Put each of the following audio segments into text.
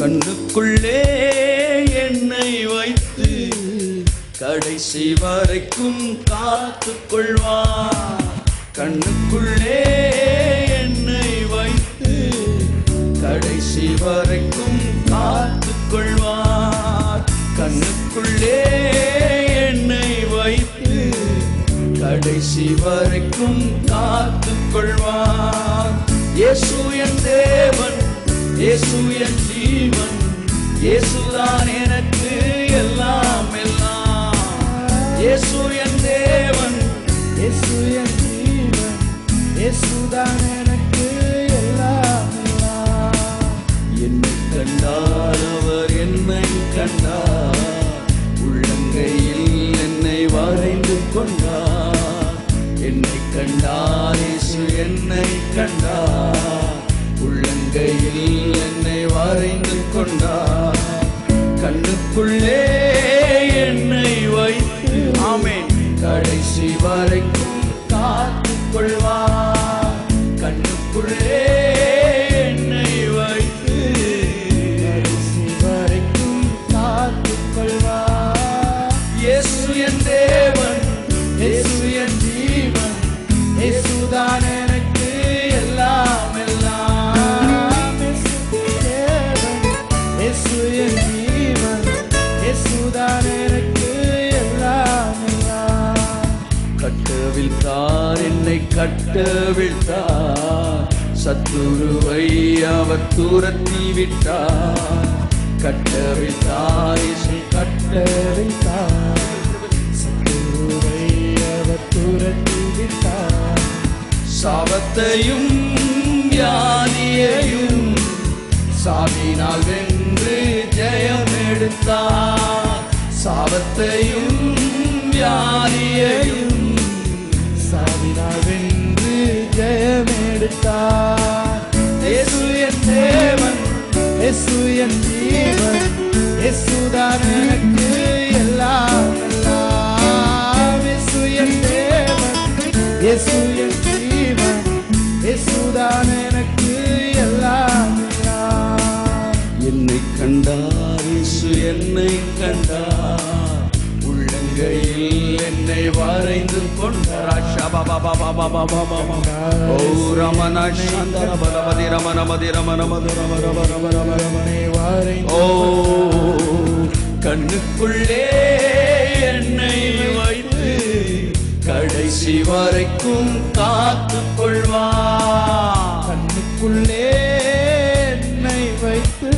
கண்ணுக்குள்ளே என்னை வைத்து கடைசி வரைக்கும் காத்துக் கொள்வார். கண்ணுக்குள்ளே என்னை வைத்து கடைசி வரைக்கும் காத்துக் கொள்வார். கண்ணுக்குள்ளே என்னை வைத்து கடைசி வரைக்கும் காத்துக் கொள்வார். இயேசு என் தேவன், இயேசு என் ஜீவன், இயேசுதான் எனக்கு எல்லாம் எல்லாம். இயேசு என் தேவன், இயேசு என் ஜீவன், இயேசுதான் எனக்கு எல்லாம் எல்லாம். என்னை கண்டார் அவர் என்னை கண்டார், உள்ளங்கையில் என்னை வரைந்து கொண்டார். என்னை கண்டார் இயேசு என்னை கண்டார், உள்ளங்கையில் என்னை வரைந்து கொண்டார். கண்ணுக்குள்ளே என்னை வைத்து ஆமென் கடைசி வரைக்கும் காத்துக் கொள்வார். கண்ணுக்குள்ளே என்னை வைத்து கடைசி வரைக்கும் காத்துக் கொள்வார். இயேசு என் தேவன், இயேசு என் ஜீவன், இயேசுதான் எனக்கு எல்லாம் எல்லாம். இயேசு தேவன், இயேசு என் ஜீவன், இயேசுதான் எனக்கு எல்லாம் எல்லாம். கட்டவிழ்த்தார் என்னை கட்டவிழ்த்தார், சத்துருவை அவர் துரத்தி விட்டார். கட்டவிழ்த்தார் இயேசு கட்டவிழ்த்தார், சத்துருவை அவர் துரத்தி விட்டார். சாபத்தையும் வியாதியையும் சாவினால் வென்று ஜெயம் எடுத்தார். சாபத்தையும் வியாதியையும் சாவினால் வென்று ஜெயம் எடுத்தார். இயேசு என் தேவன், இயேசு என் ஜீவன், இயேசுதான் எனக்கு எல்லாம் எல்லாம். இயேசு என் தேவன், இயேசு என் ஜீவன், இயேசுதான் எனக்கு எல்லாம் எல்லாம். என்னை கண்டார் இயேசு என்னை கண்டார், உள்ளங்கையில் என்னை வரைந்து கொண்டார். ஓ ரமண சந்தர பலமதி ரமண மதி ரமண ஓ கண்ணுக்குள்ளே என்னை வைத்து கடைசி வரைக்கும் காத்துக் கொள்வார். கண்ணுக்குள்ளே என்னை வைத்து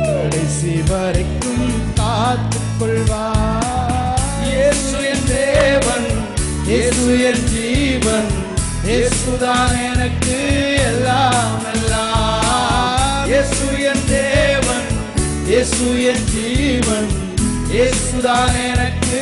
கடைசி வரைக்கும் காத்துக் கொள்வார். இயேசு என் தேவன், இயேசு என் ஜீவன், இயேசுதான் எனக்கு எல்லாம் எல்லாம். இயேசு என் தேவன், இயேசு என் ஜீவன், இயேசுதான் எனக்கு